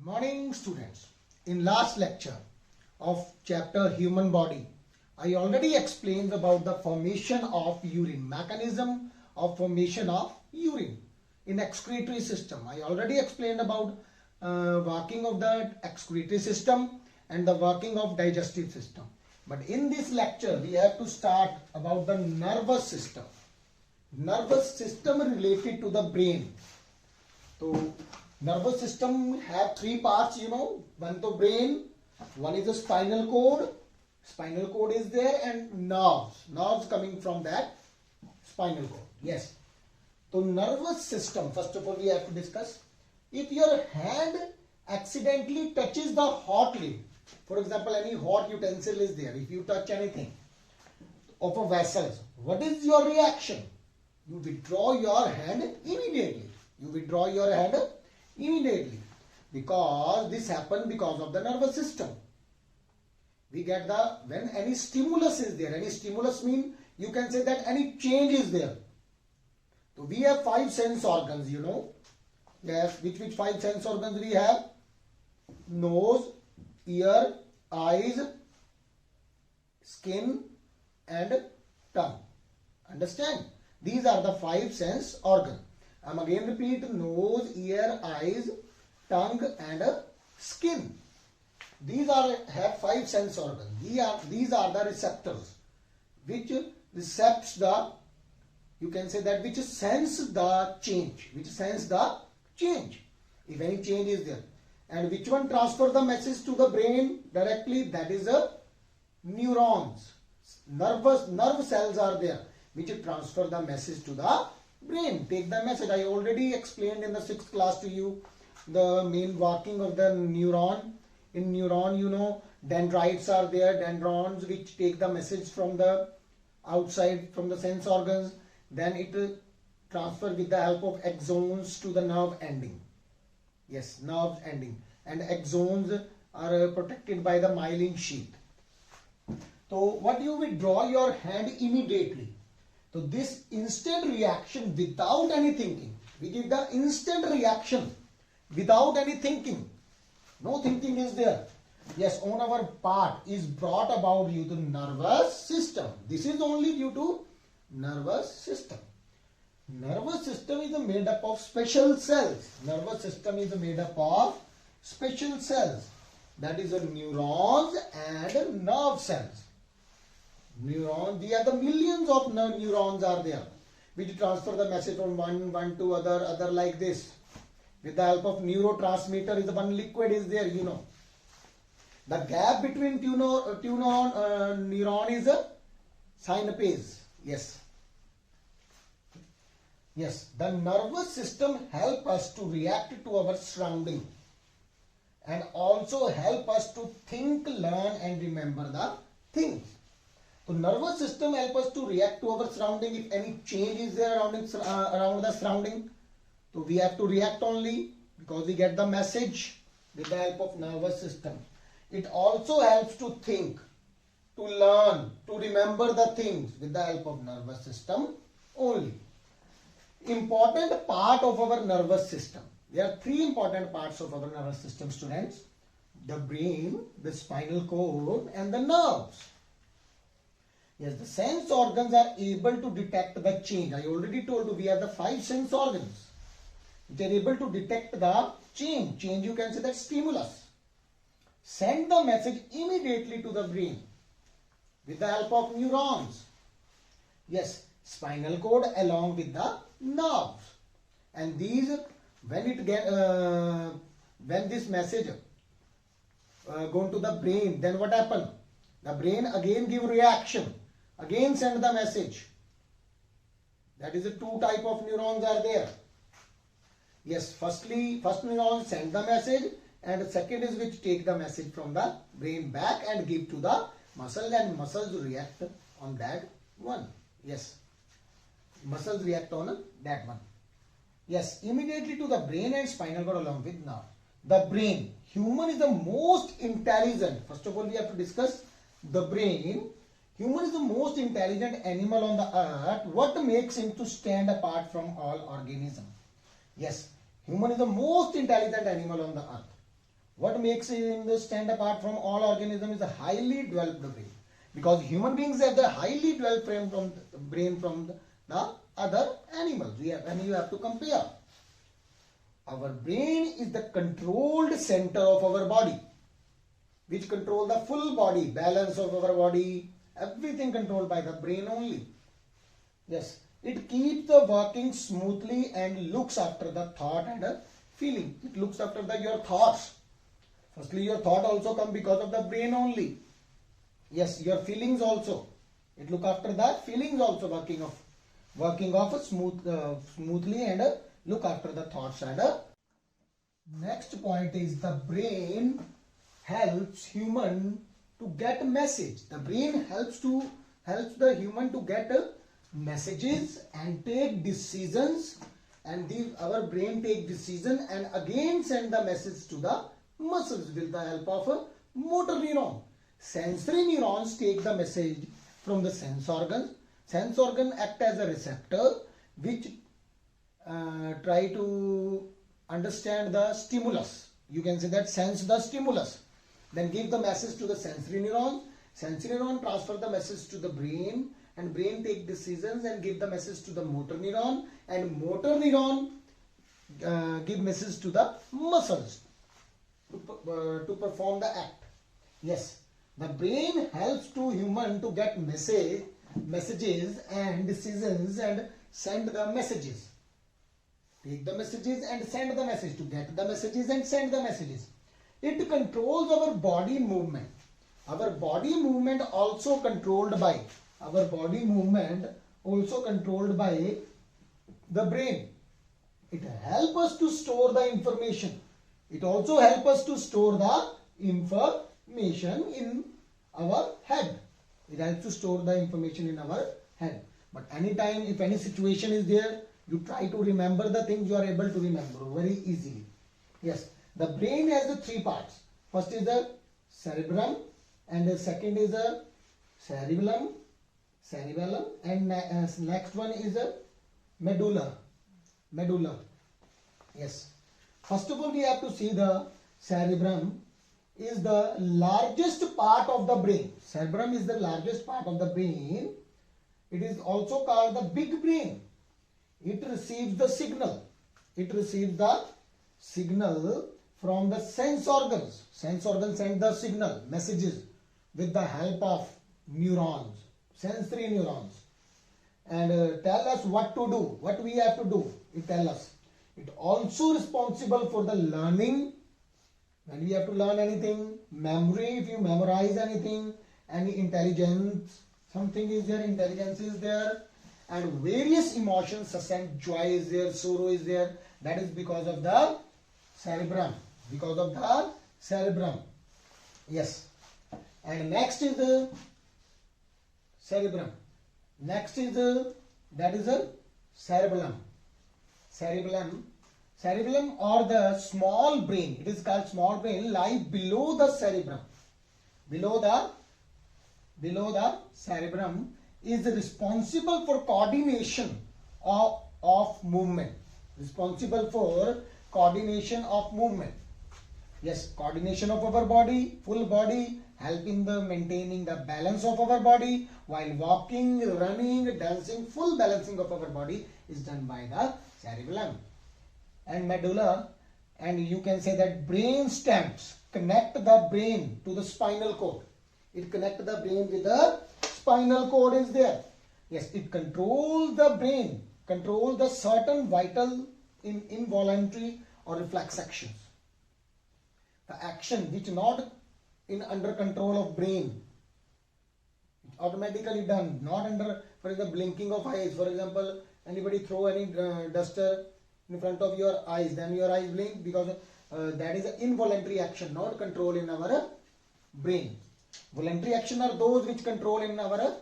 Morning students. In last lecture of chapter human body, I already explained about the formation of urine, mechanism of formation of urine in excretory system. I already explained about working of the excretory system and the working of digestive system. But in this lecture, we have to start about the nervous system. Nervous system related to the brain. So, nervous system have three parts, one to brain, one is the spinal cord is there, and nerves coming from that spinal cord. Yes. So nervous system, first of all we have to discuss. If your hand accidentally touches the hot lid, for example any hot utensil is there, if you touch anything of a vessel, what is your reaction? You withdraw your hand immediately. Because this happens because of the nervous system. We get when any stimulus is there. Any stimulus means you can say that any change is there. So we have 5 sense organs, Yes, which 5 sense organs we have? Nose, ear, eyes, skin and tongue. Understand? These are the 5 sense organs. I am again repeat: nose, ear, eyes, tongue and skin. These have 5 sense organs. These are the receptors which recepts the, you can say that, which sense the change. If any change is there. And which one transfer the message to the brain directly? That is neurons. Nerve cells are there which transfer the message to the brain. Take the message. I already explained in the 6th class to you the main working of the neuron. In neuron, dendrites are there, dendrons which take the message from the outside, from the sense organs. Then it transfer with the help of axons to the nerve ending. Yes, nerve ending. And axons are protected by the myelin sheath. So what you withdraw your hand immediately. So this instant reaction without any thinking. We give the instant reaction without any thinking. No thinking is there. Yes, on our part is brought about due to nervous system. This is only due to nervous system. Nervous system is made up of special cells. Nervous system is made up of special cells. That is neurons and nerve cells. Neurons, we have the millions of neurons are there which transfer the message from one to other like this. With the help of neurotransmitter is the one liquid is there, The gap between neuron is a synapse. Yes. Yes, the nervous system help us to react to our surrounding and also help us to think, learn and remember the things. So nervous system help us to react to our surrounding. If any change is there around the surrounding, so we have to react only because we get the message with the help of nervous system. It also helps to think, to learn, to remember the things with the help of nervous system only. Important part of our nervous system. There are 3 important parts of our nervous system, students. The brain, the spinal cord and the nerves. Yes, the sense organs are able to detect the change. I already told you we have the 5 sense organs. They are able to detect the change. Change, you can say that stimulus. Send the message immediately to the brain with the help of neurons. Yes, spinal cord along with the nerves. And these, when this message go to the brain, then what happen? The brain again give reaction. Again send the message. That is the 2 type of neurons are there. Yes, first neuron send the message and second is which take the message from the brain back and give to the muscle and muscles react on that one. Yes, muscles react on that one. Yes, immediately to the brain and spinal cord along with nerve. The brain. Human is the most intelligent. First of all, we have to discuss the brain. Human is the most intelligent animal on the earth. What makes him to stand apart from all organisms? Yes, human is the most intelligent animal on the earth. What makes him stand apart from all organisms is a highly developed brain. Because human beings have the highly developed brain from the other animals. And you have to compare. Our brain is the controlled center of our body, which control the full body, balance of our body, everything controlled by the brain only. Yes, it keeps the working smoothly and looks after the thought and feeling. It looks after your thoughts. Firstly, your thought also come because of the brain only. Yes, your feelings also. It look after the feelings also, working off smoothly and look after the thoughts. And next point is the brain helps human to get message. The brain helps the human to get messages and take decisions, and our brain take decision and again send the message to the muscles with the help of a motor neuron. Sensory neurons take the message from the sense organs. Sense organ act as a receptor which try to understand the stimulus. You can say that sense the stimulus. Then give the message to the sensory neuron. Sensory neuron transfer the message to the brain, and brain take decisions and give the message to the motor neuron, and motor neuron give message to the muscles to perform the act. Yes, the brain helps to human to get messages and decisions and send the messages. Take the messages and send the message, to get the messages and send the messages. It controls our body movement. Our body movement also controlled by the brain. It helps us to store the information. It also helps us to store the information in our head. It helps to store the information in our head. But anytime, if any situation is there, you try to remember the things, you are able to remember very easily. Yes, the brain has the three parts. First is the cerebrum, and the second is the cerebellum, and next one is the medulla. Yes. First of all, we have to see the cerebrum is the largest part of the brain. Cerebrum is the largest part of the brain. It is also called the big brain. It receives the signal. From the sense organs. Sense organs send the signal, messages with the help of neurons, sensory neurons, and tell us what to do, what we have to do. It tells us. It also responsible for the learning. When we have to learn anything, memory, if you memorize anything, any intelligence, something is there, intelligence is there, and various emotions such as joy is there, sorrow is there. That is because of the cerebrum. Yes. And next is the cerebrum. That is a cerebellum. Cerebellum or the small brain, it is called small brain, lie below the cerebrum. Below the cerebrum is responsible for coordination of movement. Yes, coordination of our body, full body, helping the maintaining the balance of our body while walking, running, dancing. Full balancing of our body is done by the cerebellum. And medulla, and you can say that brain stems connect the brain to the spinal cord. It connects the brain with the spinal cord is there. Yes, it controls the brain, controls the certain vital involuntary or reflex actions. The action which not in under control of brain, automatically done, not under, for example, blinking of eyes. For example, anybody throw any duster in front of your eyes, then your eyes blink, because that is an involuntary action, not control in our brain. Voluntary action are those which control in our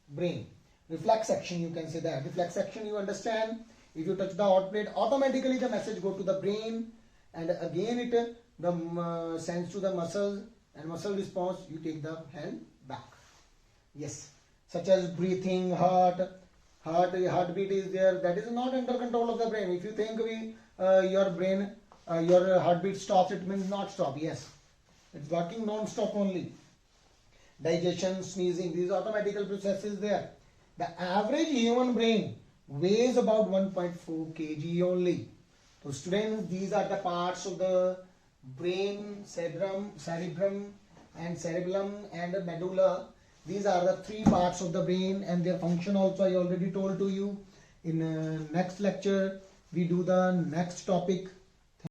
brain. Reflex action, you can say that. Reflex action, you understand, if you touch the hot plate, automatically the message go to the brain, and again it sends to the muscles, and muscle response, you take the hand back. Yes, such as breathing, heartbeat is there. That is not under control of the brain. If you think your brain your heartbeat stops, it means not stop. Yes, it's working non-stop only. Digestion, sneezing, these automatical processes there. The average human brain weighs about 1.4 kg only. So students, these are the parts of the brain: cerebrum and cerebellum and the medulla. These are the three parts of the brain, and their function also I already told to you. In next lecture we do the next topic.